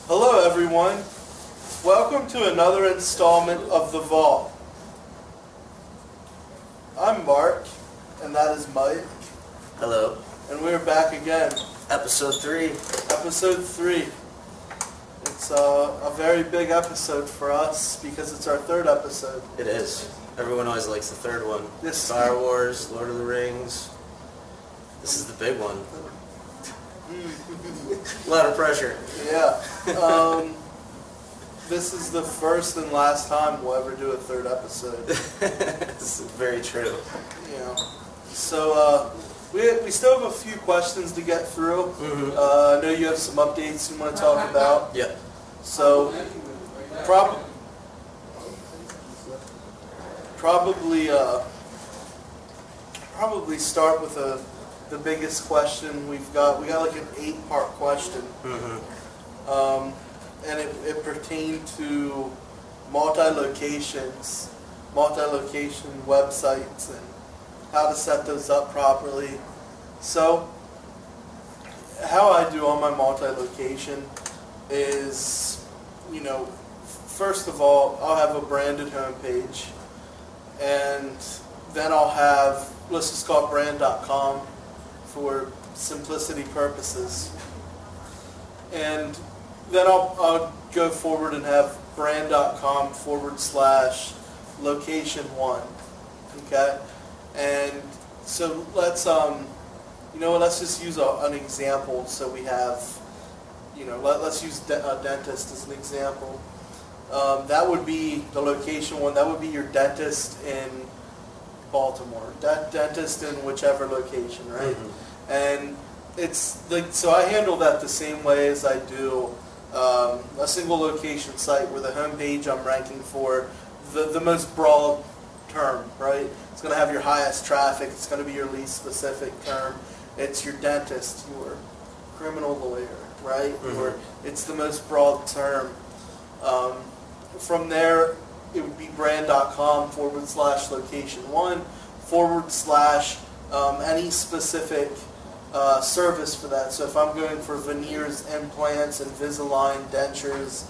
Hello everyone, welcome to another installment of The Vault. I'm Mark, and that is Mike. Hello. And we're back again. Episode 3. Episode 3. It's a very big episode for us because it's our third episode. It is. Everyone always likes the third one. This Star Wars, Lord of the Rings. This is the big one. A lot of pressure. Yeah. This is the first and last time we'll ever do a third episode. This is very true. Yeah. So we still have a few questions to get through. Mm-hmm. I know you have some updates you want to talk about. Yeah. So probably start with the biggest question we've got. We got like an 8-part question. Mm-hmm. And it pertained to multi-location websites and how to set those up properly. So how I do on my multi-location is, first of all, I'll have a branded homepage, and then I'll have, let's just call it brand.com for simplicity purposes. And then I'll go forward and have brand.com/location1. Okay? And so let's just use an example. So we have, let's use a dentist as an example. That would be the location one. That would be your dentist in Baltimore. Dentist in whichever location, right? Mm-hmm. And it's like, so I handle that the same way as I do a single location site where the homepage I'm ranking for the most broad term, right? It's going to have your highest traffic. It's going to be your least specific term. It's your dentist, your criminal lawyer, right? Mm-hmm. Or it's the most broad term. From there, it would be brand.com/location1 / any specific service for that. So if I'm going for veneers, implants, Invisalign, dentures,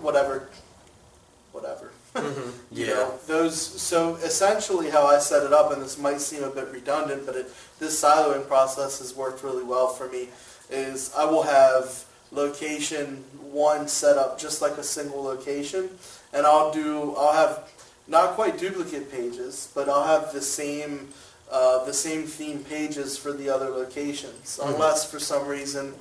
whatever. Mm-hmm. Yeah. So essentially how I set it up, and this might seem a bit redundant, but this siloing process has worked really well for me, is I will have location 1 set up just like a single location, and I'll have not quite duplicate pages, but I'll have the same theme pages for the other locations, Mm-hmm. unless for some reason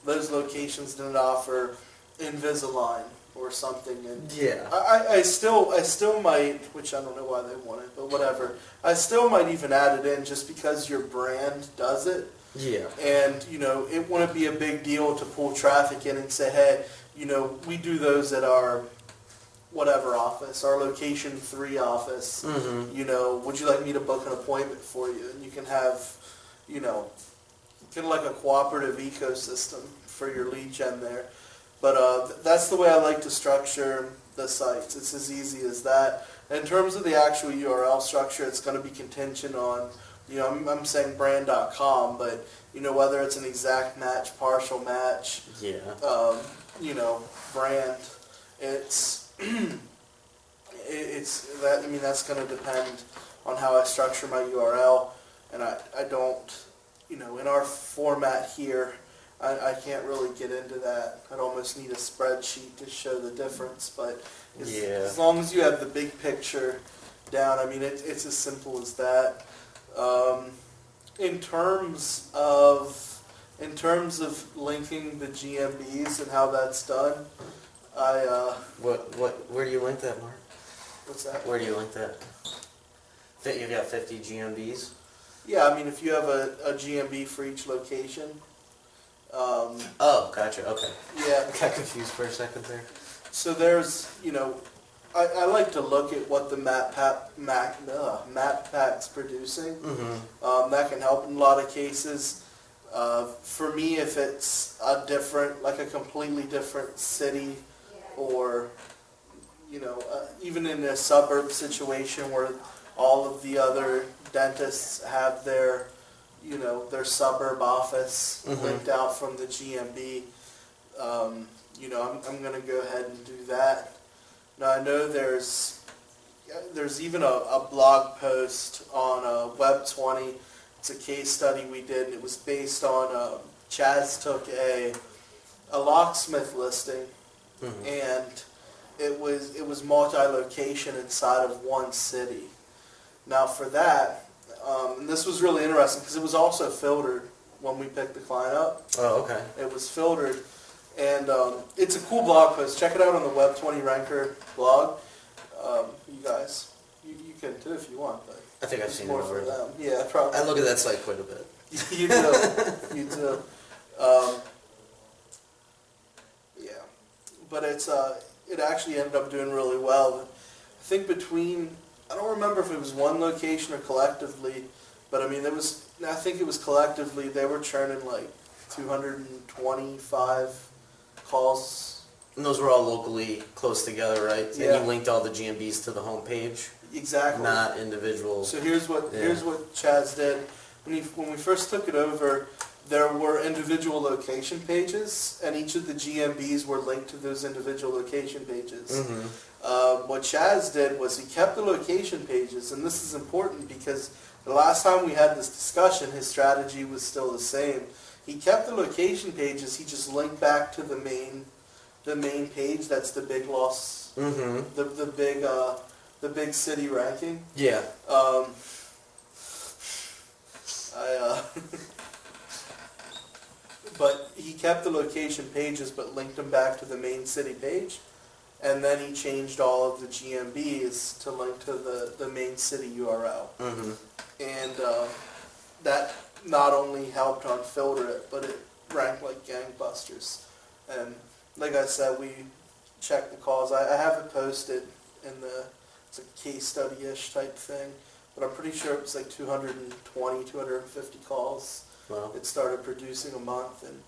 those locations didn't offer Invisalign or something. And Yeah. I still might, which I don't know why they want it, but whatever. I still might even add it in just because your brand does it. Yeah. And, it wouldn't be a big deal to pull traffic in and say, hey, we do those at our whatever office, our location 3 office. Mm-hmm. Would you like me to book an appointment for you? And you can have, kind of like a cooperative ecosystem for your lead gen there. But that's the way I like to structure the sites. It's as easy as that. In terms of the actual URL structure, it's going to be contingent on, I'm saying brand.com, but, whether it's an exact match, partial match, Yeah. Brand, it's that. That's going to depend on how I structure my URL, and I don't, in our format here, I can't really get into that. I'd almost need a spreadsheet to show the difference, but as long as you have the big picture down, it's as simple as that. In terms of linking the GMBs and how that's done, Where do you link that, Mark? What's that? Where do you link that? You got 50 GMBs? Yeah, if you have a GMB for each location. Oh, gotcha. Okay. Yeah. I got confused for a second there. So there's, I like to look at what the map pack's producing. Mm-hmm. That can help in a lot of cases. For me, if it's a completely different city, or even in a suburb situation where all of the other dentists have their, their suburb office linked out from the GMB. you know, I'm going to go ahead and do that. Now I know there's even a blog post on Web20. It's a case study we did, and it was based on Chaz took a locksmith listing, and it was multi-location inside of one city. Now for that, and this was really interesting because it was also filtered when we picked the client up. Oh, okay. It was filtered, and it's a cool blog post. Check it out on the Web20 Ranker blog. You guys, you can too if you want, but I think I've seen it more for already. them. Yeah, probably. I look at that site quite a bit. You do. You do. Yeah, but it actually ended up doing really well. I think I don't remember if it was one location or collectively, but I mean I think it was collectively, they were churning like 225 calls. And those were all locally close together, right? Yeah. And you linked all the GMBs to the home page, Exactly. not individual. So here's what Chaz did. When we first took it over, there were individual location pages, and each of the GMBs were linked to those individual location pages. What Chaz did was he kept the location pages, and this is important because the last time we had this discussion, his strategy was still the same. He kept the location pages. He just linked back to the main page. That's the big loss. The big city ranking. Yeah. But he kept the location pages, but linked them back to the main city page, and then he changed all of the GMBs to link to the main city URL. And that not only helped on filter it, but it ranked like gangbusters. And like I said, we checked the calls. I have it posted in it's a case study-ish type thing, but I'm pretty sure it was like 220, 250 calls. Wow. It started producing a month, and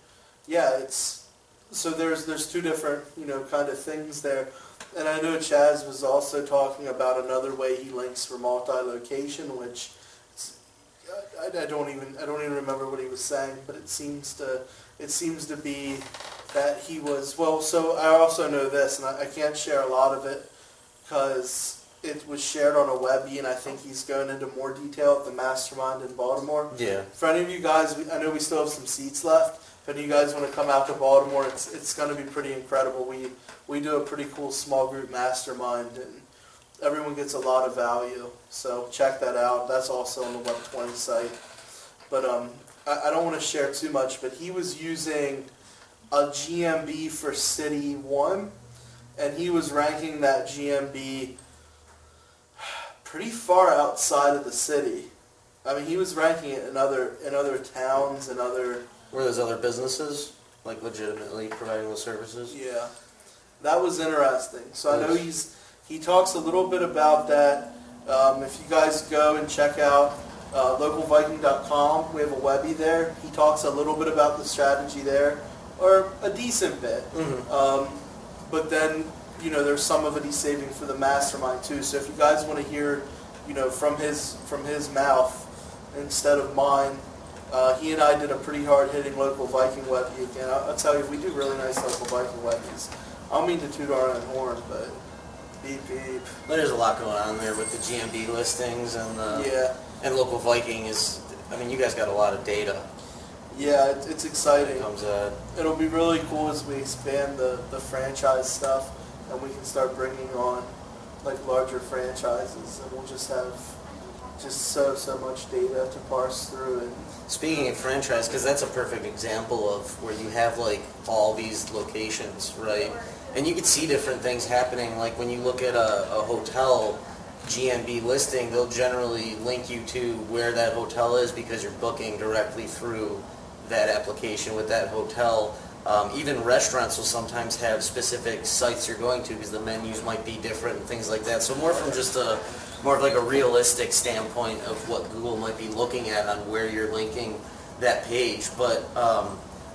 yeah, so there's two different, you know, kind of things there. And I know Chaz was also talking about another way he links for multi-location, which I don't even remember what he was saying, but it seems to be that he was, well, so I also know this, and I can't share a lot of it because it was shared on a Webby, and I think he's going into more detail at the Mastermind in Baltimore. Yeah. For any of you guys, I know we still have some seats left. If any of you guys want to come out to Baltimore, it's going to be pretty incredible. We do a pretty cool small group mastermind, and everyone gets a lot of value. So check that out. That's also on the Web20 site. But I don't want to share too much, but he was using a GMB for City 1, and he was ranking that GMB pretty far outside of the city. I mean, he was ranking it in other towns and other... Were those other businesses, like legitimately providing those services? Yeah. That was interesting. So I know he talks a little bit about that. If you guys go and check out localviking.com, we have a Webby there. He talks a little bit about the strategy there, or a decent bit. But then, you know, there's some of it he's saving for the mastermind too. So if you guys want to hear, you know, from his mouth instead of mine, he and I did a pretty hard-hitting local Viking Webby again. I'll tell you, we do really nice local Viking Webbies. I don't mean to toot our own horn, but beep beep. But there's a lot going on there with the GMB listings and and local Viking is. I mean, you guys got a lot of data. Yeah, it's exciting. It'll be really cool as we expand the franchise stuff, and we can start bringing on like larger franchises, and we'll just have so much data to parse through. And speaking of franchise, because that's a perfect example of where you have like all these locations, right? And you can see different things happening. Like when you look at a hotel GMB listing, they'll generally link you to where that hotel is because you're booking directly through that application with that hotel. Even restaurants will sometimes have specific sites you're going to because the menus might be different and things like that. So more from just more of like a realistic standpoint of what Google might be looking at on where you're linking that page. But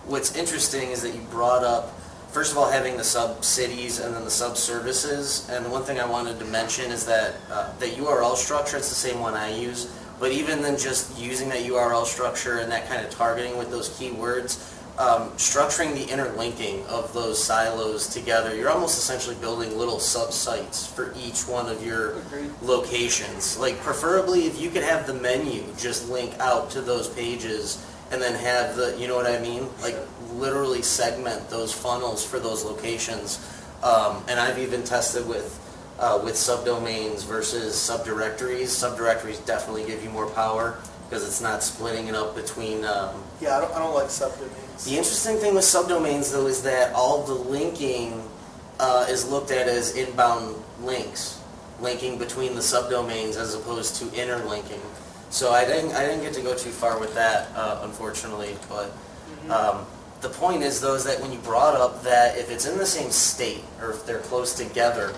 what's interesting is that you brought up, first of all, having the sub-cities and then the sub-services. And the one thing I wanted to mention is that the URL structure, it's the same one I use. But even then just using that URL structure and that kind of targeting with those keywords, structuring the interlinking of those silos together, you're almost essentially building little sub-sites for each one of your Agreed. locations. Like preferably if you could have the menu just link out to those pages and then have the, you know what I mean? Like literally segment those funnels for those locations. And I've even tested with subdomains versus subdirectories. Subdirectories definitely give you more power because it's not splitting it up between... Yeah, I don't like subdomains. The interesting thing with subdomains, though, is that all the linking is looked at as inbound links, linking between the subdomains as opposed to interlinking. So I didn't get to go too far with that, unfortunately. But the point is, though, is that when you brought up that if it's in the same state or if they're close together,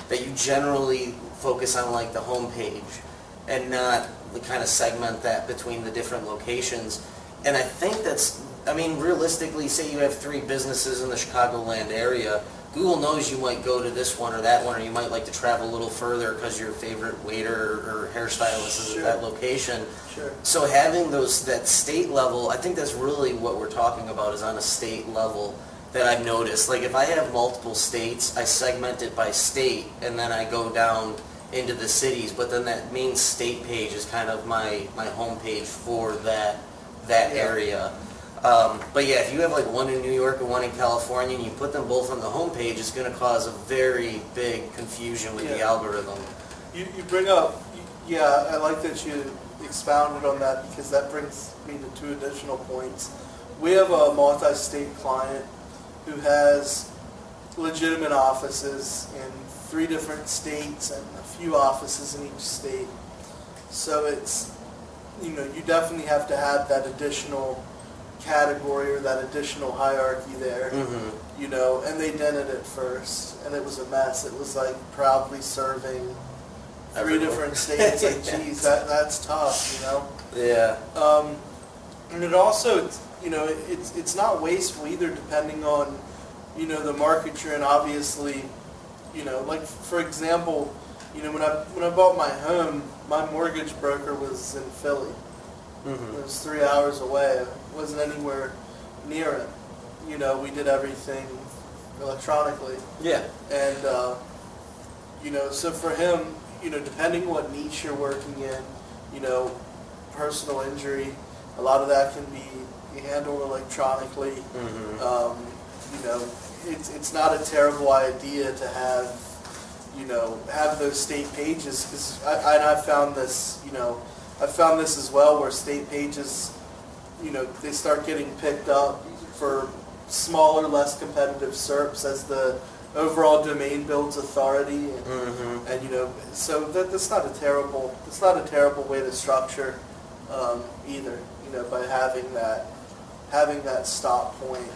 that you generally focus on like the home page and not kind of segment that between the different locations. And I think that's, I mean, realistically, say you have 3 businesses in the Chicagoland area, Google knows you might go to this one or that one, or you might like to travel a little further because your favorite waiter or hairstylist is at that location. Sure. So having that state level, I think that's really what we're talking about, is on a state level that I've noticed. Like if I have multiple states, I segment it by state, and then I go down into the cities, but then that main state page is kind of my home page for that area. But yeah, if you have like one in New York and one in California and you put them both on the home page, it's going to cause a very big confusion with the algorithm. You bring up, yeah, I like that you expounded on that because that brings me to 2 additional points. We have a multi-state client who has legitimate offices in 3 different states and a few offices in each state. So it's, you definitely have to have that additional category or that additional hierarchy there, and they dented it first, and it was a mess. It was like proudly serving 3 different states. Like, geez, that's tough, Yeah. And it also, it's not wasteful either, depending on, the market you're in. Obviously, like for example, when I bought my home, my mortgage broker was in Philly. It was 3 hours away. It wasn't anywhere near it. We did everything electronically. Yeah. And, so for him, depending what niche you're working in, personal injury, a lot of that can be handled electronically. It's not a terrible idea to have those state pages, because I've found this, I've found this as well, where state pages, they start getting picked up for smaller, less competitive SERPs as the overall domain builds authority, and so that's not a terrible way to structure either, by having that stop point.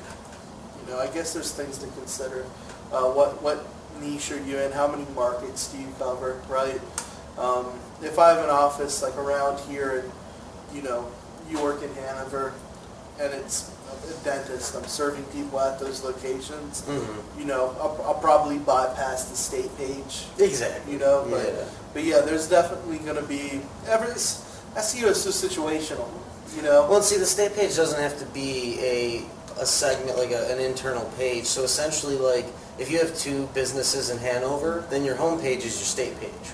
I guess there's things to consider. What niche are you in? How many markets do you cover, right? If I have an office like around here and, you work in Hanover and it's a dentist, I'm serving people at those locations, I'll probably bypass the state page. Exactly. But yeah, there's definitely going to be, SEO is so situational, Well, see, the state page doesn't have to be a segment, like an internal page. So essentially, like, if you have 2 businesses in Hanover, then your home page is your state page,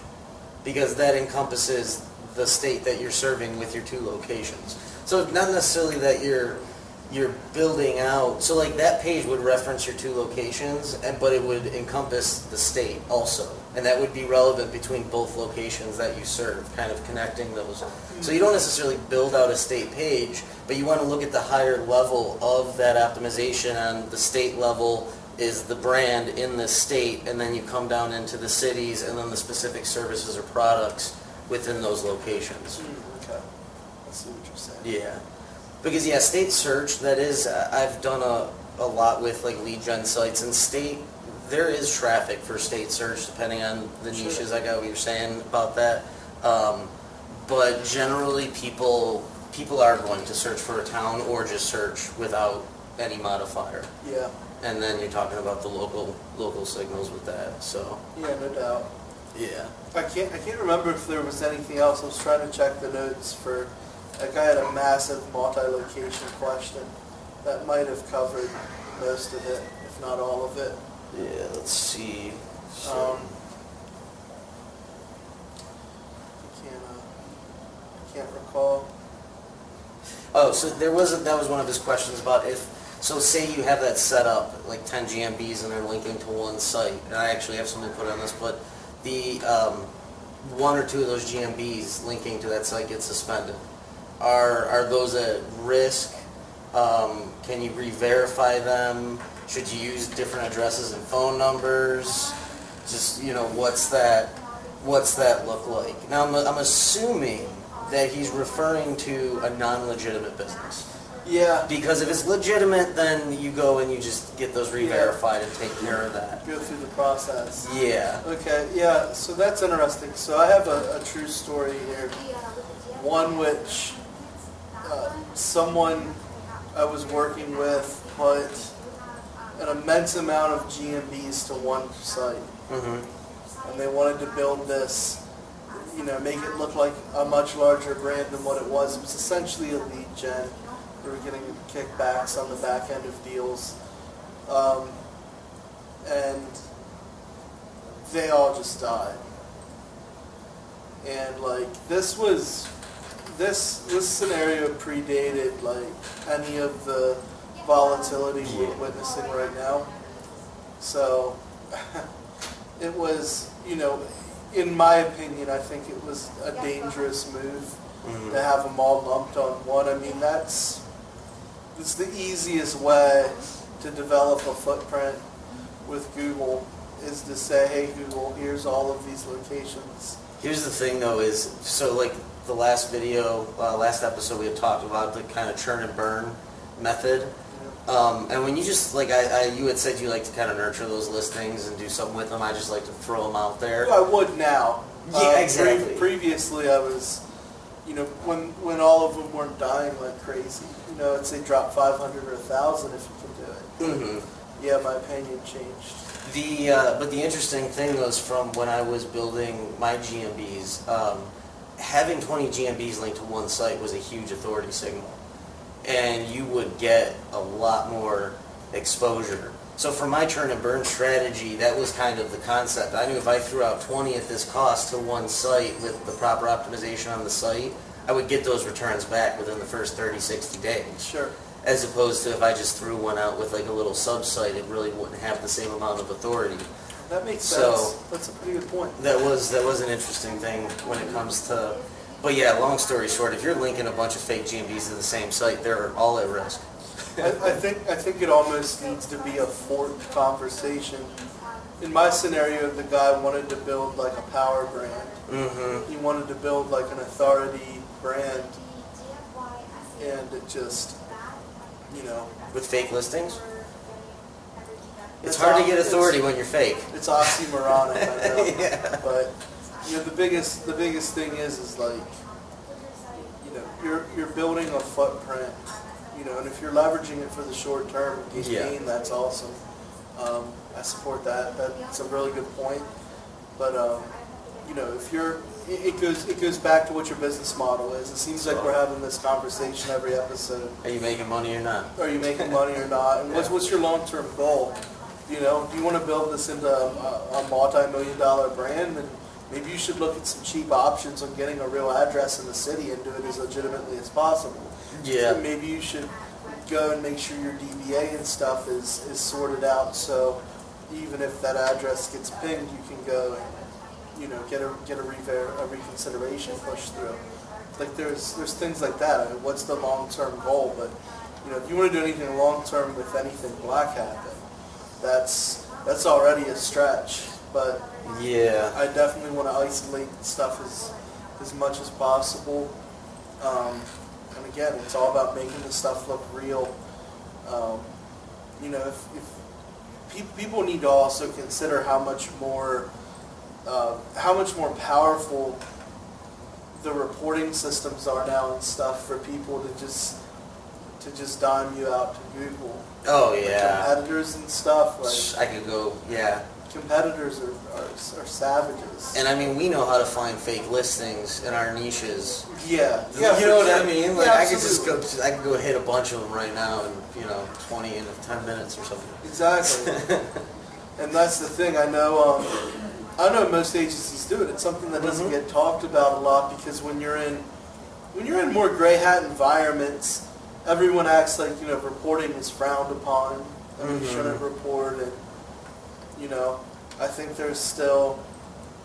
because that encompasses the state that you're serving with your 2 locations. So not necessarily that you're building out, so like that page would reference your 2 locations, but it would encompass the state also, and that would be relevant between both locations that you serve, kind of connecting those. So you don't necessarily build out a state page, but you want to look at the higher level of that optimization. On the state level is the brand in the state, and then you come down into the cities, and then the specific services or products within those locations. Okay. I see what you're saying. Yeah. Because, yeah, state search, that is, I've done a lot with, like, lead gen sites, and state, there is traffic for state search, depending on the niches. I got what you're saying about that. But generally, people are going to search for a town or just search without any modifier. Yeah. And then you're talking about the local signals with that, so. Yeah, no doubt. Yeah. I can't remember if there was anything else. I was trying to check the notes for, like, I had a massive multi-location question. that might have covered most of it, if not all of it. Yeah, let's see. So, I can't recall. oh, so that was one of his questions about so say you have that set up, like 10 GMBs and they're linking to one site, and I actually have some input on this, but the one or two of those GMBs linking to that site get suspended. Are those at risk? Can you re-verify them? Should you use different addresses and phone numbers? Just, what's that look like? Now, I'm assuming that he's referring to a non-legitimate business. Yeah. Because if it's legitimate, then you go and you just get those re-verified and take care of that. Go through the process. Yeah. Okay, yeah, so that's interesting. So I have a true story here. One which someone I was working with put an immense amount of GMBs to one site. Mm-hmm. And they wanted to build this, make it look like a much larger brand than what it was. It was essentially a lead gen. We were getting kickbacks on the back end of deals. And they all just died. And this scenario predated any of the volatility we're witnessing right now. So it was, in my opinion, I think it was a dangerous move to have them all lumped on one. I mean, it's the easiest way to develop a footprint with Google is to say, hey Google, here's all of these locations. Here's the thing though is, so the last episode we had talked about the kind of churn and burn method. And when you just, you had said you like to kind of nurture those listings and do something with them, I just like to throw them out there. Well, I would now. Yeah, exactly. Previously I was, when all of them weren't dying like crazy, I'd say drop 500 or 1,000 if you can do it. Mm-hmm. Yeah, my opinion changed. But the interesting thing was from when I was building my GMBs, having 20 GMBs linked to one site was a huge authority signal. And you would get a lot more exposure. So for my churn and burn strategy, that was kind of the concept. I knew if I threw out 20 at this cost to one site with the proper optimization on the site, I would get those returns back within the first 30, 60 days. Sure. As opposed to if I just threw one out with a little sub-site, it really wouldn't have the same amount of authority. That makes sense. That's a pretty good point. That was an interesting thing when it comes to... But yeah, long story short, if you're linking a bunch of fake GMBs to the same site, they're all at risk. I think it almost needs to be a forked conversation. In my scenario, the guy wanted to build a power brand. Mm-hmm. He wanted to build an authority brand, and it just, With fake listings? It's hard to get authority when you're fake. It's oxymoronic, I know. Yeah. But the biggest thing is you're building a footprint, and if you're leveraging it for the short term and gain, that's awesome. I support that. That's a really good point. But if it goes back to what your business model is. It seems like we're having this conversation every episode. Are you making money or not? Are you making money or not? And what's your long-term goal? Do you want to build this into a multi-million-dollar brand? And maybe you should look at some cheap options on getting a real address in the city and do it as legitimately as possible. Yeah. And maybe you should go and make sure your DBA and stuff is sorted out, so even if that address gets pinged, you can go and get a reconsideration pushed through. There's things like that. I mean, what's the long-term goal? But if you want to do anything long-term with anything Black Hat, then that's already a stretch. But yeah, I definitely want to isolate stuff as much as possible. And again, it's all about making the stuff look real. If people need to also consider how much more powerful the reporting systems are now and stuff for people to just dime you out to Google. Oh yeah. Competitors and stuff. I could go, yeah. competitors are savages. And I mean, we know how to find fake listings in our niches. Yeah. You know what I mean? Like, Yeah, I could go hit a bunch of them right now in 20 in 10 minutes or something. Exactly. And that's the thing. I know most agencies do it. It's something that doesn't get talked about a lot because when you're in more gray hat environments, everyone acts like reporting is frowned upon and you shouldn't report. And I think there's still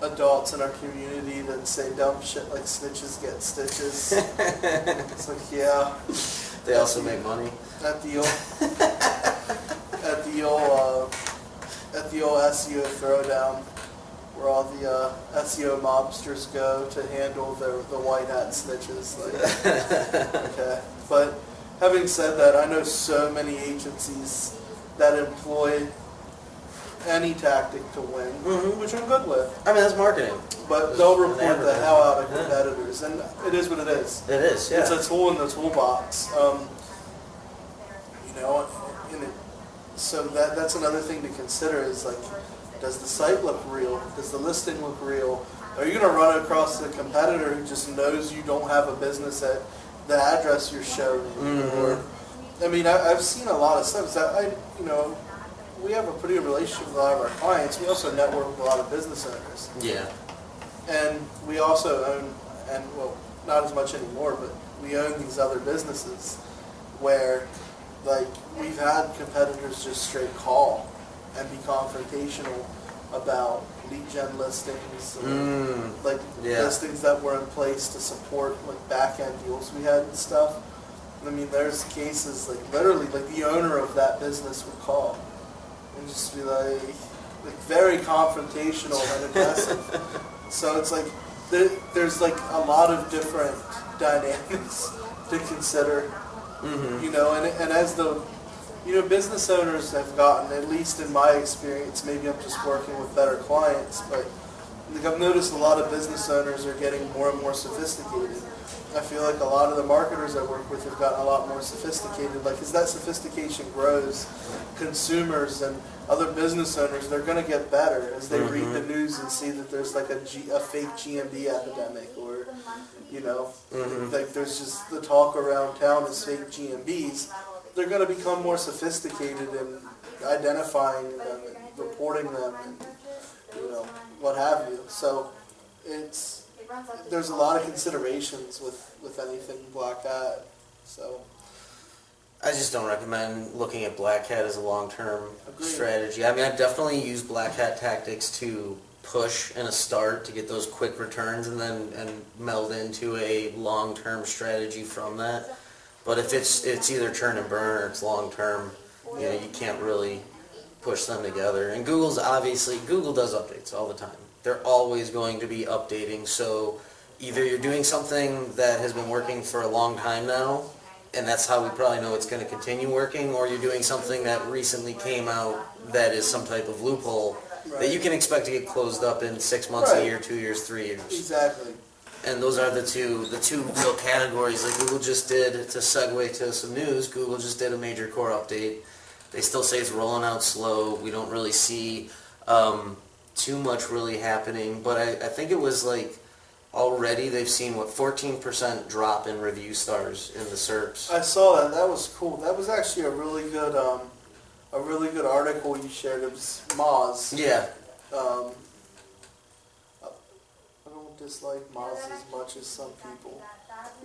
adults in our community that say dumb shit like snitches get stitches. It's like, yeah. They also make money. At the old SEO throwdown, where all the SEO mobsters go to handle the white hat snitches. Like, okay. But having said that, I know so many agencies that employ any tactic to win, which I'm good with. I mean, that's marketing. But they'll report the hell out of competitors, and it is what it is. It is, yeah. It's a tool in the toolbox. So that's another thing to consider is like, does the site look real? Does the listing look real? Are you going to run across a competitor who just knows you don't have a business at the address you're showing? Or, I mean, I've seen a lot of stuff. We have a pretty good relationship with a lot of our clients. We also network with a lot of business owners. Yeah. And we also own, well, not as much anymore, but we own these other businesses where, like, we've had competitors just straight call and be confrontational about lead gen listings, listings that were in place to support like back end deals we had and stuff. I mean, there's cases like literally like the owner of that business would call and just be like very confrontational and aggressive. So it's like there's like a lot of different dynamics to consider, and as the business owners have gotten, at least in my experience, maybe I'm just working with better clients, but like I've noticed a lot of business owners are getting more and more sophisticated. I feel like a lot of the marketers I work with have gotten a lot more sophisticated. Like as that sophistication grows, consumers and other business owners, they're going to get better as they read the news and see that there's like a fake GMB epidemic, or like there's just the talk around town is fake GMBs. They're going to become more sophisticated in identifying them and reporting them and what have you. So there's a lot of considerations with anything black hat. So I just don't recommend looking at black hat as a long-term strategy. I mean, I've definitely used black hat tactics to push and a start to get those quick returns and meld into a long-term strategy from that. But if it's either churn and burn or it's long-term, you can't really push them together. And Google does updates all the time. They're always going to be updating. So either you're doing something that has been working for a long time now, and that's how we probably know it's going to continue working, or you're doing something that recently came out that is some type of loophole that you can expect to get closed up in 6 months, a year, 2 years, 3 years. Exactly. And those are the two real categories. Like Google just did, to segue to some news, Google just did a major core update. They still say it's rolling out slow. We don't really see too much really happening. But I think it was like already they've seen, 14% drop in review stars in the SERPs. I saw that. That was cool. That was actually a really good article you shared. It was Moz. Yeah. I don't dislike Moz as much as some people.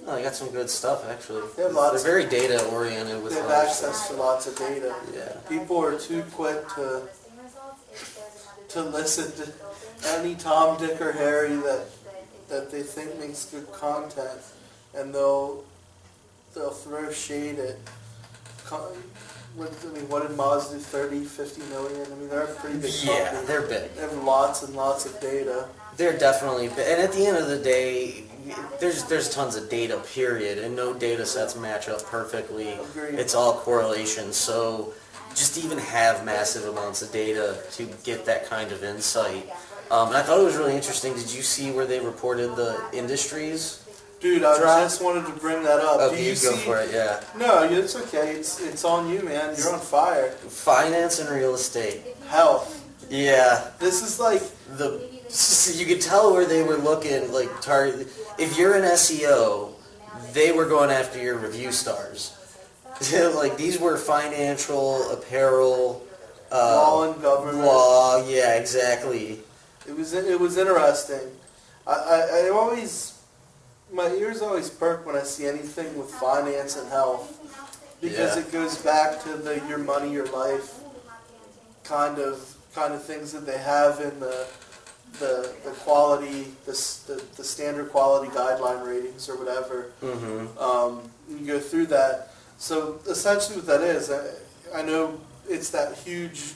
No, they got some good stuff, actually. They're very data-oriented with they have access to lots of data. Yeah. People are too quick to listen to any Tom, Dick, or Harry that they think makes good content, and they'll throw shade at. What did Moz do? 30, 50 million? I mean, they're a pretty big company. Yeah, they're big. They have lots and lots of data. They're definitely big. And at the end of the day, there's tons of data, period, and no data sets match up perfectly. Agreed. It's all correlation. So just to even have massive amounts of data to get that kind of insight. And I thought it was really interesting. Did you see where they reported the industries? Dude, I just wanted to bring that up. Okay, you go for it, yeah. No, it's okay. It's on you, man. You're on fire. Finance and real estate. Health. Yeah. This is like You could tell where they were looking, like target. If you're an SEO, they were going after your review stars. Like these were financial, apparel, law and government. Law, yeah, exactly. It was interesting. I always, my ears always perk when I see anything with finance and health, because it goes back to the your money, your life kind of things that they have in the quality, the standard quality guideline ratings or whatever. Mm-hmm. You go through that. So essentially what that is, I know it's that huge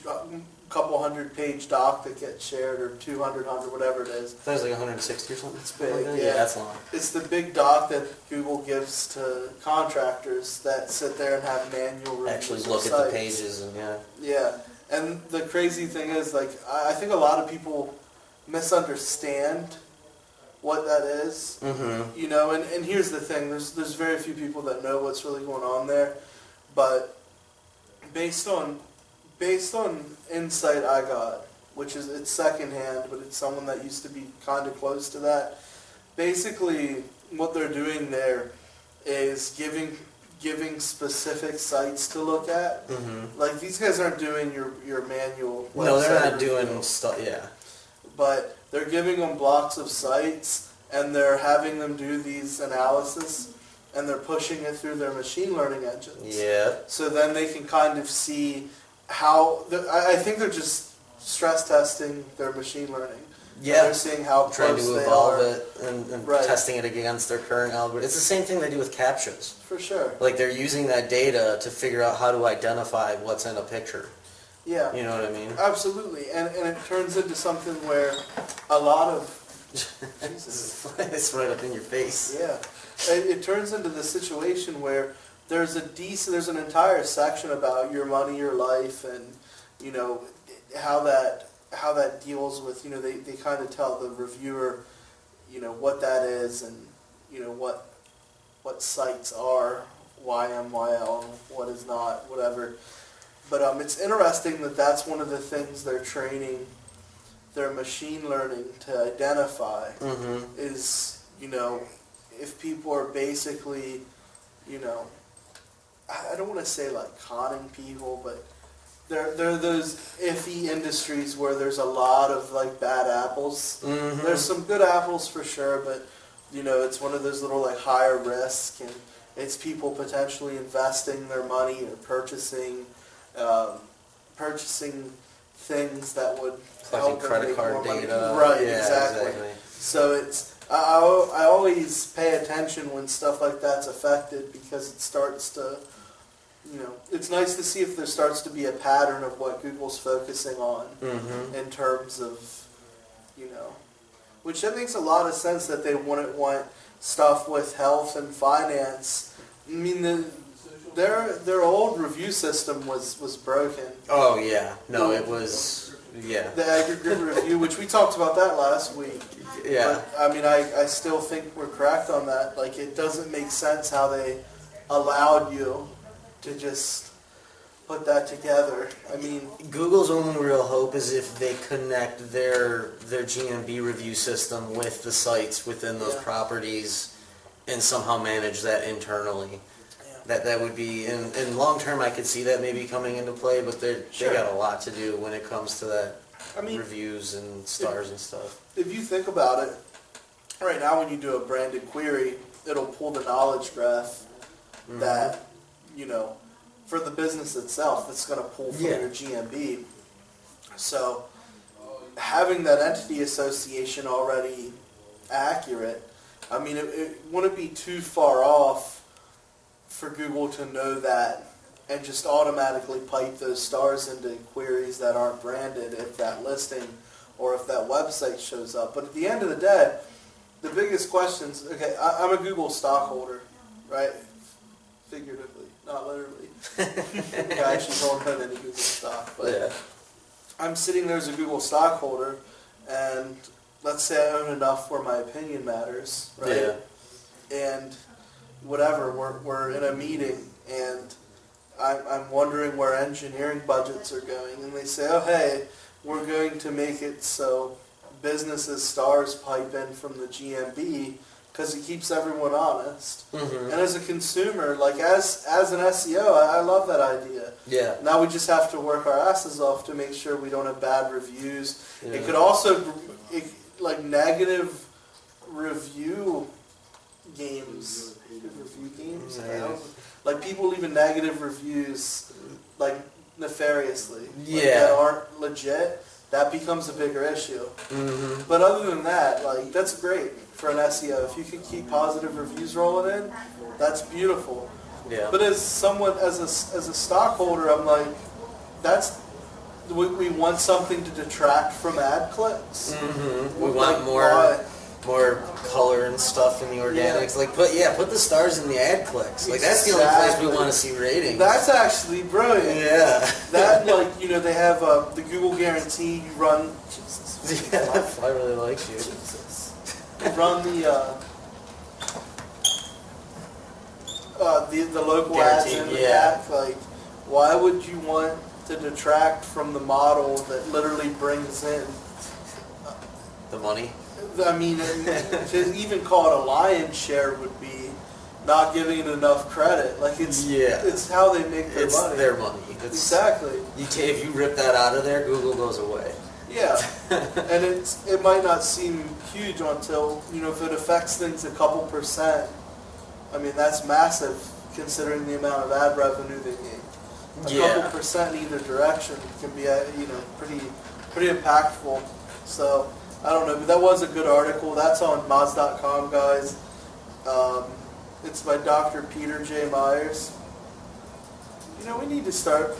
couple 100-page doc that gets shared, or 200, whatever it is. That was like 160 or something. It's big, like yeah. That's long. It's the big doc that Google gives to contractors that sit there and have manual reviews. Actually look at the pages and Yeah, and the crazy thing is, like, I think a lot of people misunderstand what that is. Mm-hmm. You know, and here's the thing: there's very few people that know what's really going on there, but based on insight I got, which is, it's secondhand, but it's someone that used to be kind of close to that. Basically, what they're doing there is giving specific sites to look at. Mm-hmm. Like, these guys aren't doing your manual website. No, they're not doing stuff. Yeah, but they're giving them blocks of sites, and they're having them do these analysis, and they're pushing it through their machine learning engines. Yeah. So then they can kind of see how, I think they're just stress testing their machine learning. Yeah. They're seeing how trying close to they evolve are. it and testing it against their current algorithm. It's the same thing they do with captions. For sure. Like they're using that data to figure out how to identify what's in a picture. Yeah. You know what I mean? Absolutely. And it turns into something where a lot of... Jesus. It's right up in your face. Yeah. It turns into the situation where there's an entire section about your money, your life, and, you know, how that deals with, you know, they kind of tell the reviewer, you know, what that is, and, you know, what sites are, YMYL, what is not, whatever. But it's interesting that that's one of the things they're training their machine learning to identify. Mm-hmm. Is, you know, if people are basically, you know, I don't want to say like conning people, but there are those iffy industries where there's a lot of like bad apples. Mm-hmm. There's some good apples for sure, but, you know, it's one of those little like higher risk, and it's people potentially investing their money or purchasing things that would help them credit make card more money. data. Right, Yeah, exactly. So it's I always pay attention when stuff like that's affected, because it starts to, you know, it's nice to see if there starts to be a pattern of what Google's focusing on. Mm-hmm. In terms of, you know, which that makes a lot of sense that they wouldn't want stuff with health and finance. I mean, their old review system was broken. Oh yeah, no, it was, yeah. The aggregate review, which we talked about that last week. Yeah. But, I mean, I still think we're correct on that. Like, it doesn't make sense how they allowed you to just put that together. I mean, Google's only real hope is if they connect their GMB review system with the sites within those properties and somehow manage that internally. Yeah. That would be, in long term, I could see that maybe coming into play, but they got a lot to do when it comes to that. I mean, reviews and stars and stuff. If you think about it, right now when you do a branded query, it'll pull the knowledge graph that, you know, for the business itself, it's going to pull from your GMB. So having that entity association already accurate, I mean, it wouldn't be too far off for Google to know that and just automatically pipe those stars into queries that aren't branded if that listing or if that website shows up. But at the end of the day, the biggest questions, okay, I'm a Google stockholder, right? Figuratively, not literally. I actually don't own any Google stock, but I'm sitting there as a Google stockholder, and let's say I own enough where my opinion matters, right? Yeah. And whatever, we're in a meeting, and I'm wondering where engineering budgets are going, and they say, oh, hey, we're going to make it so businesses stars pipe in from the GMB because it keeps everyone honest. Mm-hmm. And as a consumer, like as an SEO, I love that idea. Yeah. Now we just have to work our asses off to make sure we don't have bad reviews. Yeah. It could also, like negative review games. Review games? Yeah. Like people leaving negative reviews, like nefariously. Yeah. Like, that aren't legit. That becomes a bigger issue. Mm-hmm. But other than that, like that's great for an SEO. If you can keep positive reviews rolling in, that's beautiful. Yeah. But as someone, as a stockholder, I'm like, we want something to detract from ad clicks. Mm-hmm. We Like, want why? more color and stuff in the organics. Like put the stars in the ad clicks. Like that's the only place we want to see ratings. That's actually brilliant. Yeah. That they have the Google guarantee. You run. Jesus. Yeah. I really like you. Jesus. You run the local ads in the back. Like, why would you want to detract from the model that literally brings in the money? I mean, to even call it a lion's share would be not giving it enough credit. Like it's how they make their money. It's their money. Exactly. If you rip that out of there, Google goes away. Yeah, and it might not seem huge until if it affects things a couple percent. I mean that's massive considering the amount of ad revenue they gain. A couple percent in either direction can be pretty impactful. So. I don't know, but that was a good article. That's on mods.com, guys. It's by Dr. Peter J. Myers. We need to start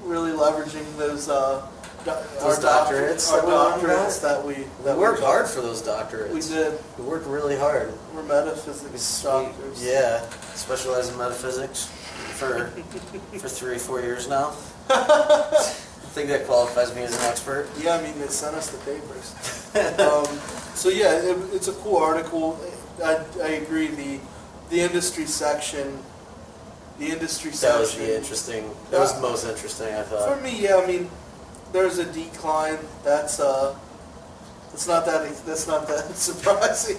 really leveraging those doctorates. Our doctorates that we worked hard for those doctorates. We did. We worked really hard. We're metaphysics doctors. Yeah, specialize in metaphysics for 3 or 4 years now. I think that qualifies me as an expert. Yeah, I mean, they sent us the papers. So yeah, it's a cool article. I agree. The industry section. That was the interesting. That was the most interesting, I thought. For me, yeah. I mean, there's a decline. That's not that surprising.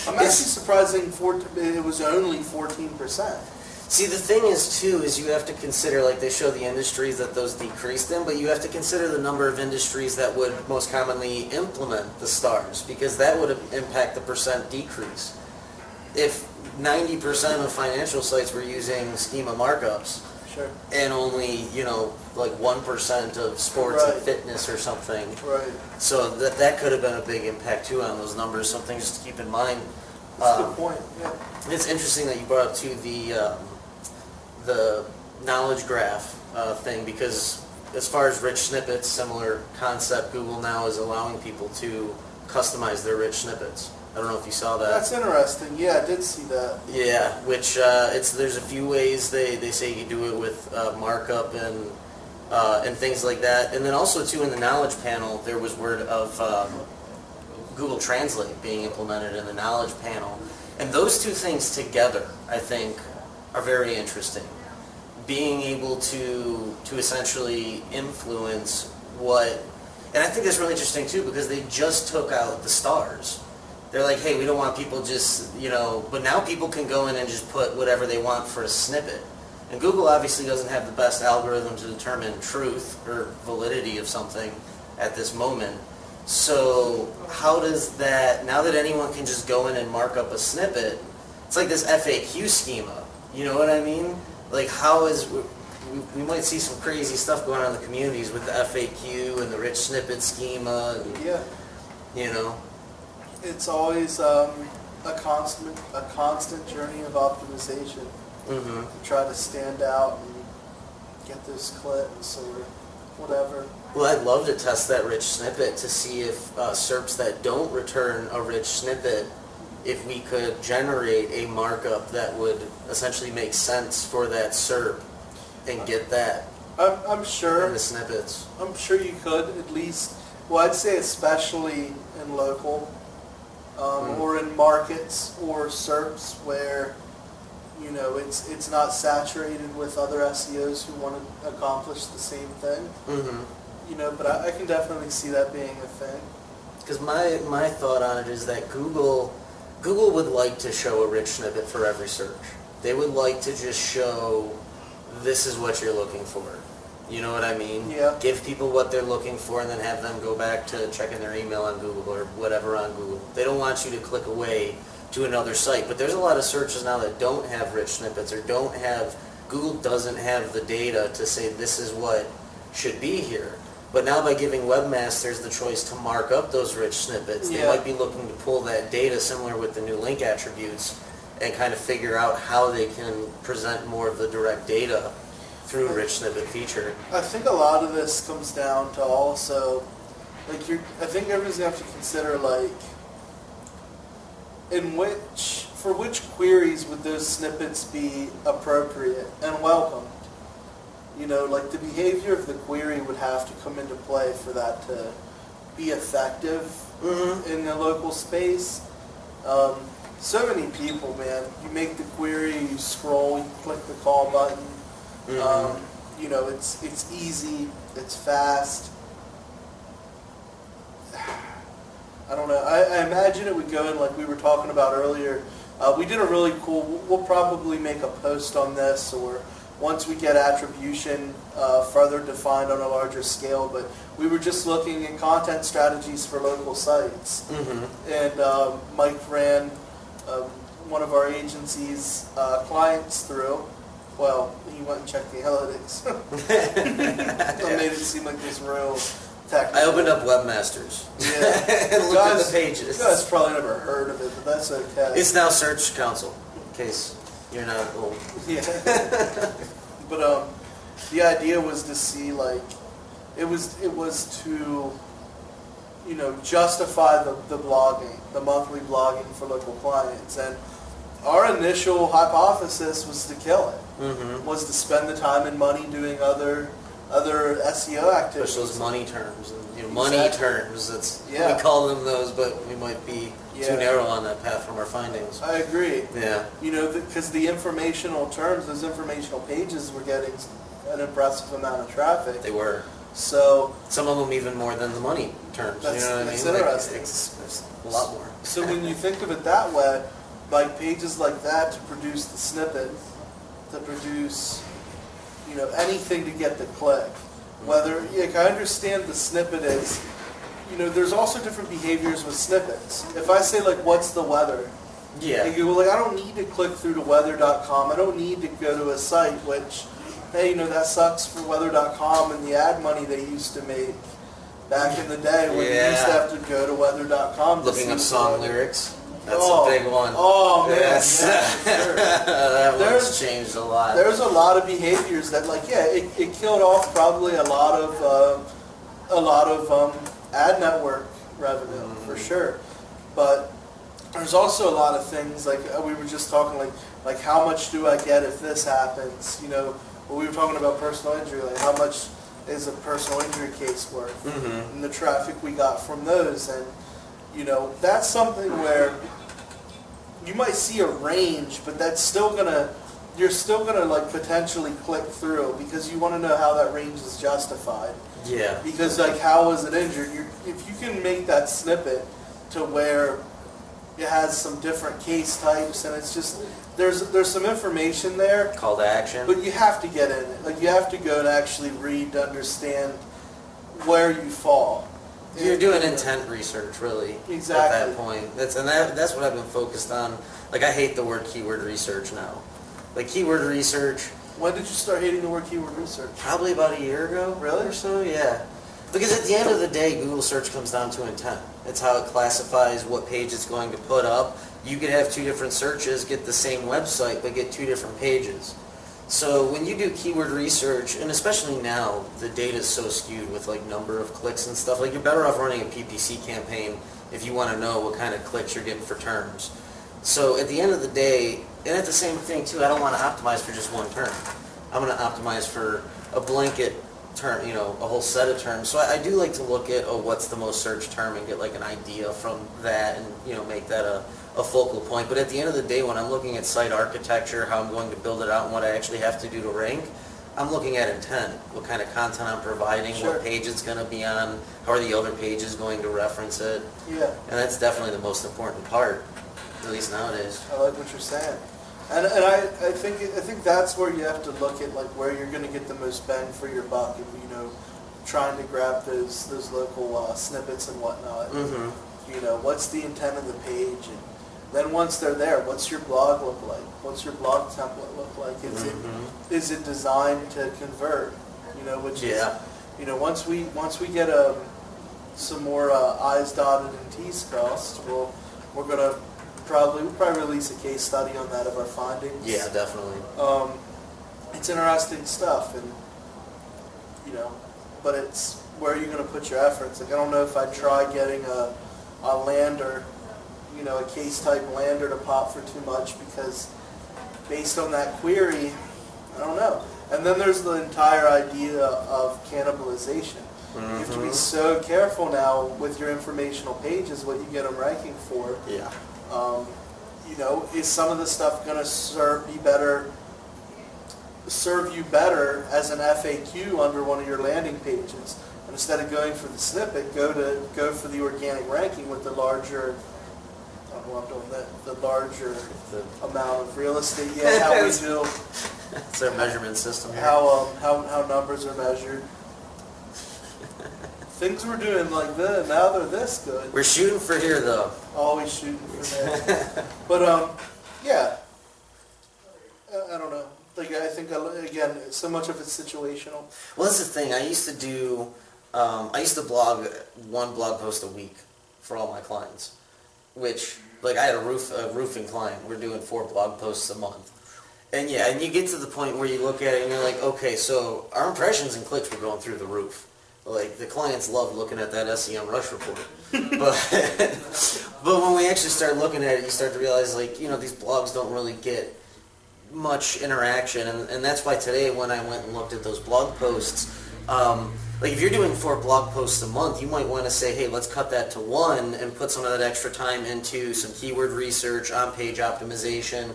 I'm actually surprising. It was only 14%. See, the thing is, too, is you have to consider, like they show the industries that those decreased in, but you have to consider the number of industries that would most commonly implement the stars, because that would impact the percent decrease. If 90% of financial sites were using schema markups, sure, and only, like 1% of sports and fitness or something. Right. So that could have been a big impact, too, on those numbers, something just to keep in mind. That's a good point, yeah. It's interesting that you brought up, too, the knowledge graph thing, because as far as rich snippets, similar concept, Google now is allowing people to customize their rich snippets. I don't know if you saw that. That's interesting. Yeah, I did see that. Yeah, which there's a few ways they say you can do it with markup and things like that. And then also, too, in the knowledge panel, there was word of Google Translate being implemented in the knowledge panel. And those two things together, I think, are very interesting. Being able to essentially influence and I think that's really interesting too, because they just took out the stars. They're like, hey, we don't want people just, but now people can go in and just put whatever they want for a snippet. And Google obviously doesn't have the best algorithm to determine truth or validity of something at this moment. So how does that, now that anyone can just go in and mark up a snippet, it's like this FAQ schema. You know what I mean? Like we might see some crazy stuff going on in the communities with the FAQ and the rich snippet schema. And, It's always a constant journey of optimization. Mm-hmm. To try to stand out and get those clicks or whatever. Well, I'd love to test that rich snippet to see if SERPs that don't return a rich snippet, if we could generate a markup that would essentially make sense for that SERP and get that. I'm sure. In the snippets. I'm sure you could at least. Well, I'd say especially in local, or in markets or SERPs where it's not saturated with other SEOs who want to accomplish the same thing. Mm-hmm. but I can definitely see that being a thing. Because my thought on it is that Google would like to show a rich snippet for every search. They would like to just show, this is what you're looking for. You know what I mean? Yeah. Give people what they're looking for and then have them go back to checking their email on Google or whatever on Google. They don't want you to click away to another site. But there's a lot of searches now that don't have rich snippets or Google doesn't have the data to say this is what should be here. But now by giving webmasters the choice to mark up those rich snippets, they might be looking to pull that data similar with the new link attributes and kind of figure out how they can present more of the direct data through rich snippet feature. I think a lot of this comes down to also, I think everyone's going to have to consider, for which queries would those snippets be appropriate and welcomed? The behavior of the query would have to come into play for that to be effective in the local space. So many people, man, you make the query, you scroll, you click the call button. It's easy, it's fast. I don't know. I imagine it would go in like we were talking about earlier. We did a really cool, we'll probably make a post on this, or once we get attribution further defined on a larger scale, but we were just looking at content strategies for local sites. And Mike ran one of our agency's clients through. Well, he went and checked the analytics. It made it seem like this real technical. I opened up Webmasters. Yeah. And looked at the pages. You guys probably never heard of it, but that's okay. It's now Search Console, in case you're not old. Yeah. But the idea was to see it was to justify the blogging, the monthly blogging for local clients, and our initial hypothesis was to kill it. Was to spend the time and money doing other SEO activities. Push those money terms and money terms. We call them those, but we might be too narrow on that path from our findings. I agree. Yeah. Because the informational terms, those informational pages were getting an impressive amount of traffic. They were. So some of them even more than the money terms. You know what I mean? That's interesting. It's a lot more. So when you think of it that way, pages like that to produce the snippet, to produce anything to get the click. Whether I understand the snippet is, there's also different behaviors with snippets. If I say what's the weather? Yeah. You go, I don't need to click through to weather.com. I don't need to go to a site which, hey, that sucks for weather.com and the ad money they used to make back in the day when you used to have to go to weather.com. Looking up song lyrics. That's a big one. Oh man, yes. Sure. That one's changed a lot. There's a lot of behaviors that, it killed off probably a lot of ad network revenue for sure. But there's also a lot of things we were just talking like how much do I get if this happens? When we were talking about personal injury, how much is a personal injury case worth? And the traffic we got from those, and that's something where you might see a range, but you're still gonna potentially click through because you want to know how that range is justified. Yeah. Because how was it injured? If you can make that snippet to where it has some different case types and it's just there's some information there. Call to action. But you have to get in it. You have to go and actually read to understand where you fall. You're doing intent research, really. Exactly. At that point. That's what I've been focused on. I hate the word keyword research now. Keyword research. When did you start hating the word keyword research? Probably about a year ago. Really? Or so, yeah. Because at the end of the day, Google search comes down to intent. It's how it classifies what page it's going to put up. You could have two different searches, get the same website, but get two different pages. So when you do keyword research, and especially now, the data is so skewed with number of clicks and stuff. You're better off running a PPC campaign if you want to know what kind of clicks you're getting for terms. So at the end of the day, and at the same thing too, I don't want to optimize for just one term. I'm going to optimize for a blanket term, a whole set of terms. So I do like to look at what's the most searched term and get an idea from that, and make that a focal point. But at the end of the day, when I'm looking at site architecture, how I'm going to build it out, and what I actually have to do to rank, I'm looking at intent, what kind of content I'm providing, Sure. what page it's going to be on, how are the other pages going to reference it. Yeah. And that's definitely the most important part, at least nowadays. I like what you're saying. And I think that's where you have to look at like where you're going to get the most bang for your buck, and trying to grab those local snippets and whatnot. Mm-hmm. What's the intent of the page, and then once they're there, what's your blog look like? What's your blog template look like? Is it designed to convert? Which Yeah. is once we get some more I's dotted and T's crossed, we're gonna probably release a case study on that of our findings. Yeah, definitely. It's interesting stuff, and but it's where are you going to put your efforts? Like, I don't know if I'd try getting a lander, a case type lander to pop for too much, because based on that query, I don't know. And then there's the entire idea of cannibalization. You have to be so careful now with your informational pages, what you get them ranking for. Yeah. Is some of the stuff going to serve you better as an FAQ under one of your landing pages? And instead of going for the snippet, go for the organic ranking with the larger. I don't know what I'm doing. The larger amount of real estate. Yeah, how we do. It's our measurement system here. How numbers are measured. Things were doing like this, now they're this good. We're shooting for here, though. Always shooting for there. But yeah. I don't know. Like, I think, again, so much of it's situational. Well, that's the thing. I used to blog one blog post a week for all my clients, which, like, I had a roofing client. We're doing 4 blog posts a month. And yeah, and you get to the point where you look at it and you're like, okay, so our impressions and clicks were going through the roof. Like, the clients love looking at that SEM rush report. But when we actually start looking at it, you start to realize, like, these blogs don't really get much interaction, and that's why today when I went and looked at those blog posts, like if you're doing 4 blog posts a month, you might want to say, hey, let's cut that to 1 and put some of that extra time into some keyword research, on-page optimization,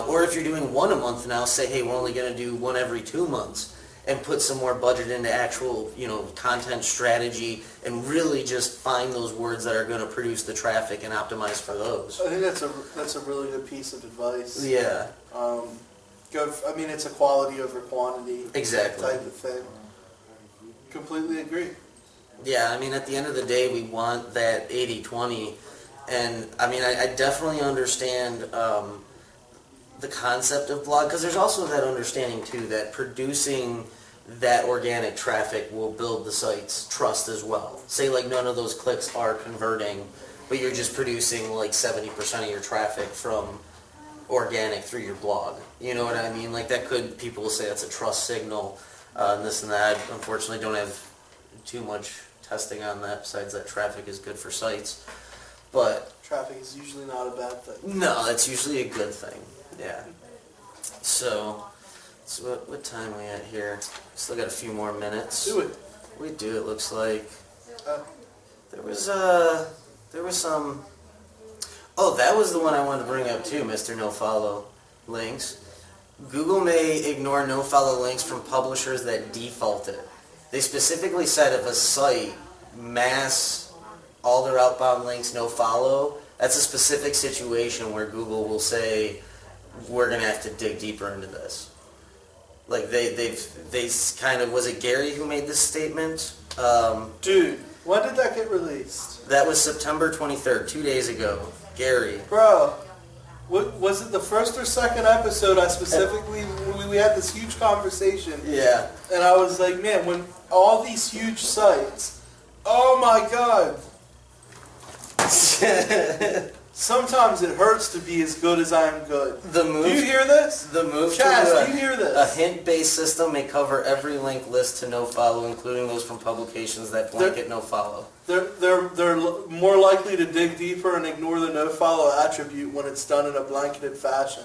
or if you're doing 1 a month now, say, hey, we're only going to do 1 every 2 months, and put some more budget into actual, content strategy, and really just find those words that are going to produce the traffic and optimize for those. I think that's a really good piece of advice. Yeah. It's a quality over quantity Exactly. type of thing. Completely agree. Yeah, at the end of the day, we want that 80-20, and I definitely understand the concept of blog, because there's also that understanding too that producing that organic traffic will build the site's trust as well. Say like none of those clicks are converting, but you're just producing like 70% of your traffic from organic through your blog. You know what I mean? Like that could, people will say that's a trust signal, and this and that. I unfortunately don't have too much testing on that, besides that traffic is good for sites. But traffic is usually not a bad thing. no, that's usually a good thing. Yeah. So what time are we at here? Still got a few more minutes. Do it. We do, it looks like. There was some... Oh, that was the one I wanted to bring up too, Mr. No-Follow links. Google may ignore no-follow links from publishers that default it. They specifically said if a site mass all their outbound links no-follow, that's a specific situation where Google will say, we're going to have to dig deeper into this. Like they kind of, was it Gary who made this statement? Dude, when did that get released? That was September 23rd, 2 days ago. Gary. Bro, was it the first or second episode I specifically, we had this huge conversation. Yeah. And I was like, man, when all these huge sites, oh my God. Sometimes it hurts to be as good as I am good. The move, do you hear this? The move Chaz, to do you hear a this? hint-based system may cover every link list to no-follow, including those from publications that blanket no-follow. They're more likely to dig deeper and ignore the no-follow attribute when it's done in a blanketed fashion.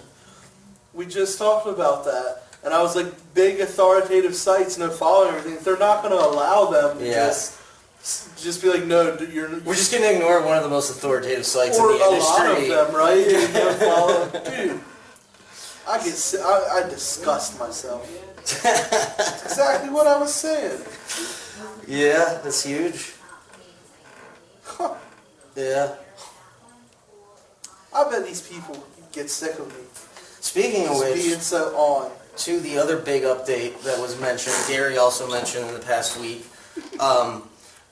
We just talked about that. And I was like, big authoritative sites, no-follow and everything, they're not going to allow them to just be like, no, we're just going to ignore one of the most authoritative sites in the industry. Or a lot of them, right? No-follow. Dude. I disgust myself. That's exactly what I was saying. Yeah, that's huge. Yeah. I bet these people get sick of me. Speaking of which, being so on. to the other big update that was mentioned, Gary also mentioned in the past week,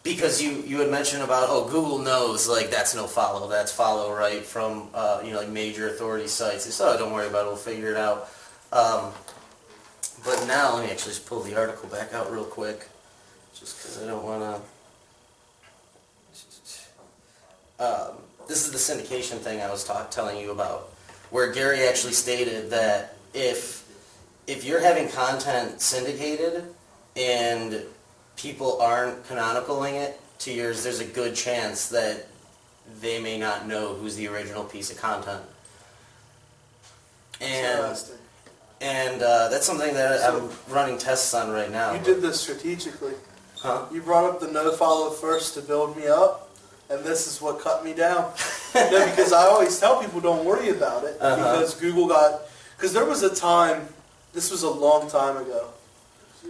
because you had mentioned about, Google knows, like, that's no follow, that's follow, right, from, like major authority sites. They said, don't worry about it, we'll figure it out. But now, let me actually just pull the article back out real quick, just because I don't want to... this is the syndication thing I was telling you about, where Gary actually stated that if you're having content syndicated and people aren't canonicalling it to yours, there's a good chance that they may not know who's the original piece of content. And that's something that I'm running tests on right now. You did this strategically. Huh? You brought up the no follow first to build me up, and this is what cut me down. No, because I always tell people don't worry about it, because Google because there was a time, this was a long time ago,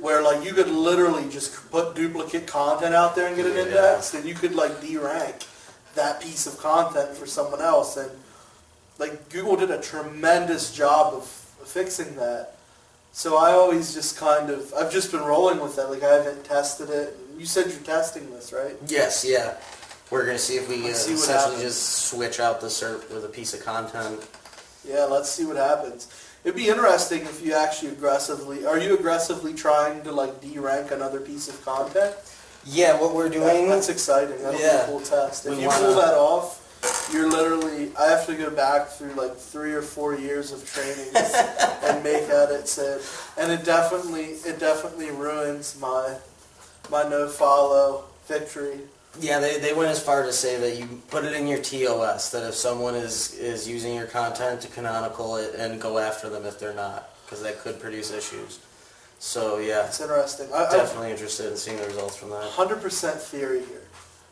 where like you could literally just put duplicate content out there and get it indexed, and you could like de-rank that piece of content for someone else, and like Google did a tremendous job of fixing that. So I always just I've just been rolling with that. Like I haven't tested it. You said you're testing this, right? Yes, yeah. We're going to see if we essentially happens. just switch out the SERP with a piece of content. Yeah, let's see what happens. It'd be interesting if you actually are you aggressively trying to like de-rank another piece of content? Yeah, what we're doing... That's exciting. That'll be a cool test. If you pull that off, you're literally, I have to go back through like 3 or 4 years of training and make edits, and it definitely ruins my no follow victory. Yeah, they went as far to say that you put it in your TOS, that if someone is using your content to canonical it and go after them if they're not, because that could produce issues. So yeah, it's interesting. Definitely interested in seeing the results from that. 100% theory here,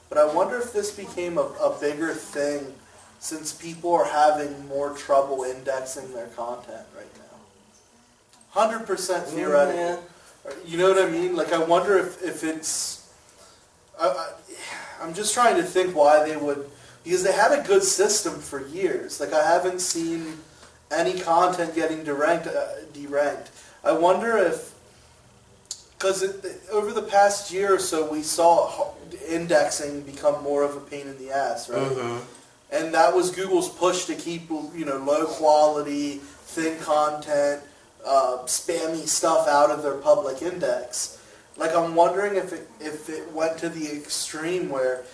but I wonder if this became a bigger thing since people are having more trouble indexing their content right now. 100% theoretical. Yeah. You know what I mean? Like I wonder if it's... I'm just trying to think why they would, because they had a good system for years. Like I haven't seen any content getting deranked. I wonder if, because over the past year or so, we saw indexing become more of a pain in the ass, right? Mm-hmm. And that was Google's push to keep low quality, thin content, spammy stuff out of their public index. Like I'm wondering if it went to the extreme where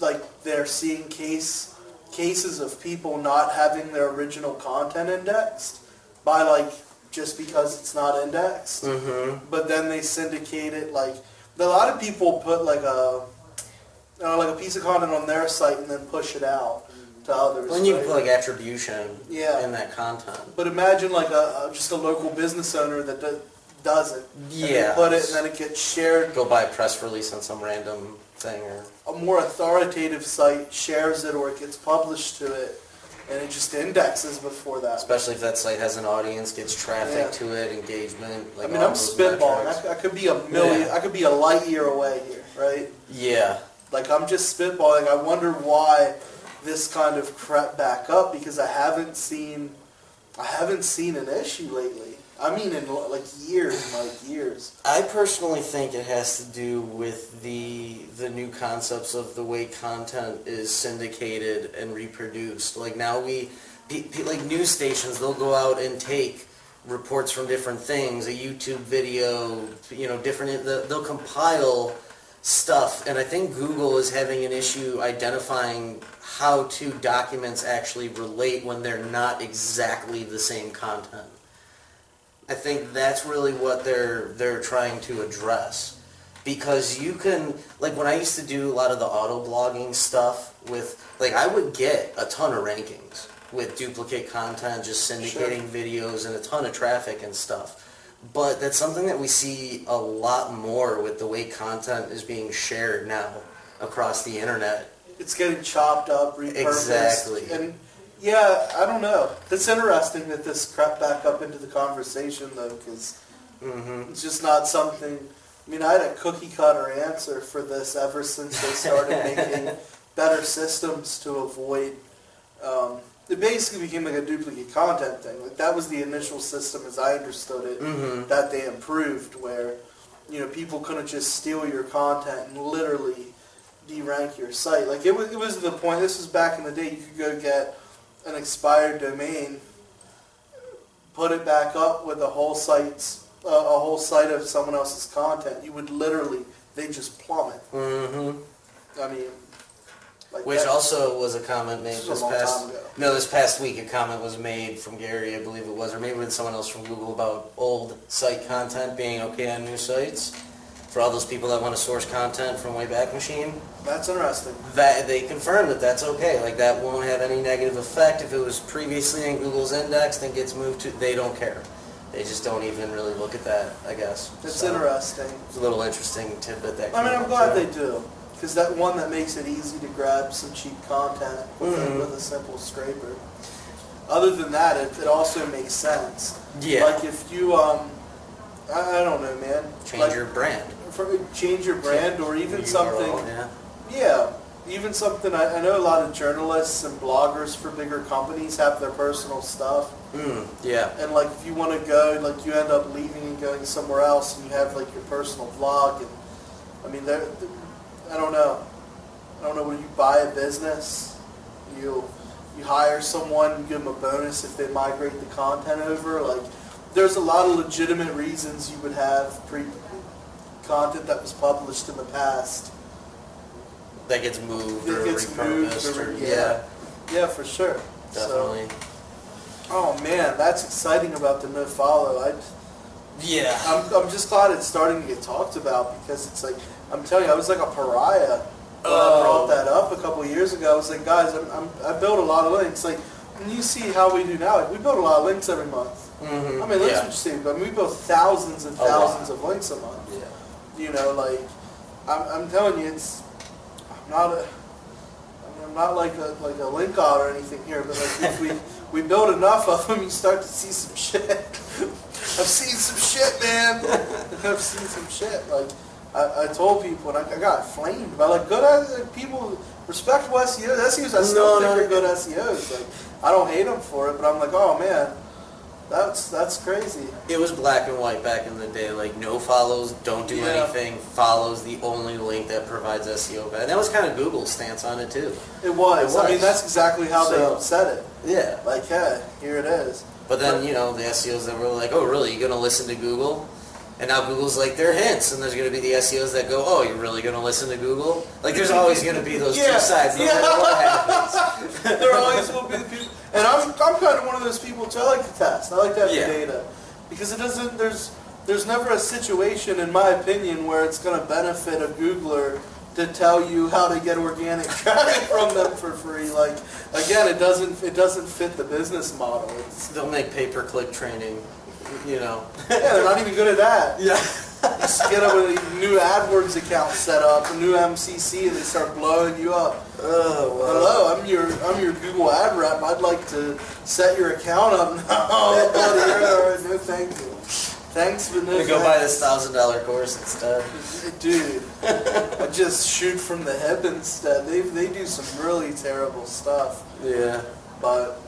like they're seeing cases of people not having their original content indexed by like just because it's not indexed. Mm-hmm. But then they syndicate it. Like a lot of people put like a piece of content on their site and then push it out to others. When you put like attribution in that content. But imagine like just a local business owner that doesn't. Yeah. Put it and then it gets shared. Go buy a press release on some random thing, or a more authoritative site shares it, or it gets published to it, and it just indexes before that. Especially if that site has an audience, gets traffic to it, engagement. Like I'm spitballing. I could be a million. I could be a light year away here, right? Yeah. Like I'm just spitballing. I wonder why this kind of crept back up, because I haven't seen an issue lately. I mean, in like years. I personally think it has to do with the new concepts of the way content is syndicated and reproduced. Like now like news stations, they'll go out and take reports from different things, a YouTube video, they'll compile stuff, and I think Google is having an issue identifying how two documents actually relate when they're not exactly the same content. I think that's really what they're trying to address, because you can, like when I used to do a lot of the auto blogging stuff with, like I would get a ton of rankings with duplicate content, just syndicating videos and a ton of traffic and stuff. But that's something that we see a lot more with the way content is being shared now across the internet. It's getting chopped up, repurposed. Exactly. And Yeah, I don't know. It's interesting that this crept back up into the conversation, though, because it's just not something... I mean, I had a cookie-cutter answer for this ever since they started making better systems to avoid... it basically became like a duplicate content thing. Like, that was the initial system, as I understood it, that they improved, where, you know, people couldn't just steal your content and literally de-rank your site. Like, it was to the point... This was back in the day. You could go get an expired domain, put it back up with a whole site of someone else's content. You would literally, they just plummet. I mean, like which also was a comment made this past week. A comment was made from Gary, I believe it was, or maybe even someone else from Google, about old site content being okay on new sites. For all those people that want to source content from Wayback Machine. That's interesting. That they confirmed that that's okay. Like, that won't have any negative effect. If it was previously in Google's index and gets moved to, they don't care. They just don't even really look at that, I guess. It's interesting. It's a little interesting tidbit that. I mean, I'm glad they do, because that one that makes it easy to grab some cheap content with a simple scraper. Other than that, it also makes sense. Yeah. Like if you I don't know, man. Change your brand. Change your brand, or even something. Yeah. Yeah, even something. I know a lot of journalists and bloggers for bigger companies have their personal stuff. Yeah. And like, if you want to go, like, you end up leaving and going somewhere else, and you have like your personal blog. And I mean, I don't know. When you buy a business, you hire someone, you give them a bonus if they migrate the content over. Like, there's a lot of legitimate reasons you would have content that was published in the past that gets moved or repurposed. Yeah, for sure. Definitely. Oh man, that's exciting about the no-follow. I'm just glad it's starting to get talked about, because it's like, I'm telling you, I was like a pariah when I brought that up a couple of years ago. I was like, guys, I build a lot of links. Like, and you see how we do now. Like, we build a lot of links every month. I mean, links would say, but we build thousands and thousands of links a month. Yeah. You know, like, I'm telling you, I'm not like a link god or anything here, but like, if we build enough of them, you start to see some shit. I've seen some shit, man. I've seen some shit. Like, I told people, and I got flamed by like good people. Respectable SEOs. I still think they're good SEOs. Like, I don't hate them for it, but I'm like, oh man, that's crazy. It was black and white back in the day. Like, no follows, don't do anything. Follows the only link that provides SEO value. That was kind of Google's stance on it too. It was. I mean, that's exactly how they said it. Yeah. Like, yeah, here it is. But then, you know, the SEOs that were like, oh, really, you going to listen to Google? And now Google's like, they're hints. And there's going to be the SEOs that go, oh, you're really going to listen to Google? Like, there's always going to be those two sides, no matter what happens. There always will be the people. And I'm kind of one of those people too. I like to test. I like to have the data. Because it doesn't, there's never a situation, in my opinion, where it's going to benefit a Googler to tell you how to get organic traffic from them for free. Like, again, it doesn't fit the business model. They'll make pay-per-click training, you know. Yeah, they're not even good at that. Yeah. Just get a new AdWords account set up, a new MCC, and they start blowing you up. Oh, wow. Hello, I'm your Google ad rep. I'd like to set your account up now. Oh, buddy, no, thank you. Thanks, but no thanks. Go buy this $1,000 course instead. Dude, I just shoot from the hip instead. They do some really terrible stuff. Yeah. But,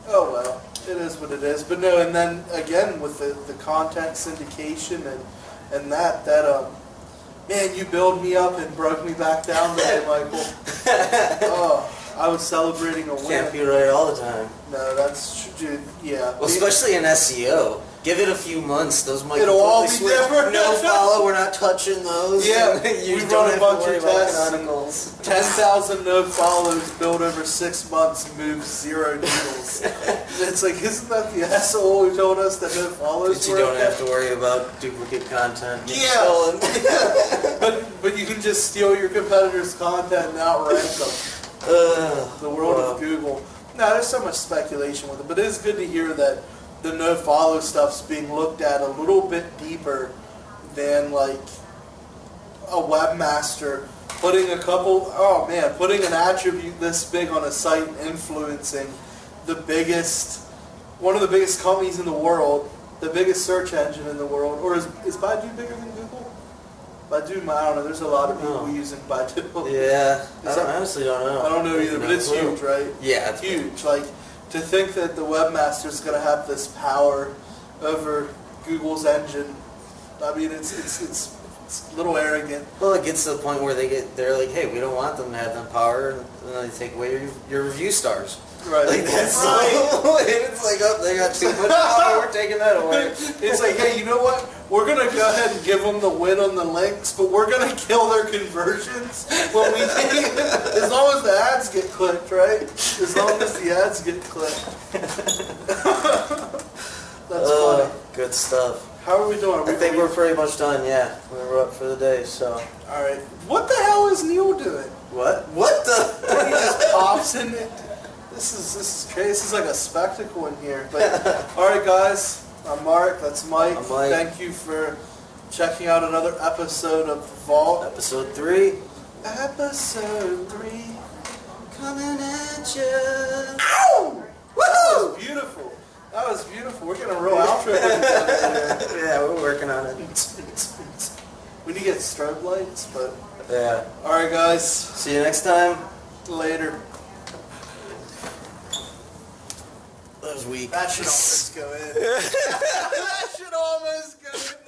oh well, it is what it is. But no, and then again with the content syndication and that man, you build me up and broke me back down today, Michael. Oh, I was celebrating a win. Can't be right all the time. No, that's, dude, yeah. Well, especially in SEO. Give it a few months, those might It'll all be different. No follow, we're not touching those. Yeah, you we don't run a bunch have to of worry tests. about 10,000 no follows built over 6 months moves 0 needles. It's like, isn't that the asshole who told us that no follows? But you don't have to worry about duplicate content. Yeah, but you can just steal your competitors' content and outrank them. The world of Google. No, there's so much speculation with it, but it is good to hear that the no-follow stuff's being looked at a little bit deeper than like a webmaster putting an attribute this big on a site and influencing one of the biggest companies in the world, the biggest search engine in the world, or is Baidu bigger than Google? Baidu, I don't know. There's a lot of people using Baidu. Yeah, I honestly don't know. I don't know either, but it's huge, right? Yeah, it's huge. Like to think that the webmaster is going to have this power over Google's engine. I mean, it's a little arrogant. Well, it gets to the point where they're like, hey, we don't want them to have that power, and then they take away your review stars. Right. Like that's it's like, oh, they got too much power, we're taking that away. It's like, hey, you know what? We're gonna go ahead and give them the win on the links, but we're gonna kill their conversions when we as long as the ads get clicked, right? As long as the ads get clicked. That's funny. Good stuff. How are we doing? I think we're pretty much done, yeah. We're up for the day, so. Alright. What the hell is Neil doing? What? What the? He just pops in it. This is crazy. This is like a spectacle in here. But alright guys, I'm Mark, that's Mike. I'm Mike. Thank you for checking out another episode of The Vault. Episode 3. Episode 3. Coming at you. Ow! That was beautiful. That was beautiful. We're getting a real outro. Yeah, we're working on it. We need to get strobe lights, but... Yeah. Alright guys. See you next time. Later. That was weak. That should almost go in. That should almost go in.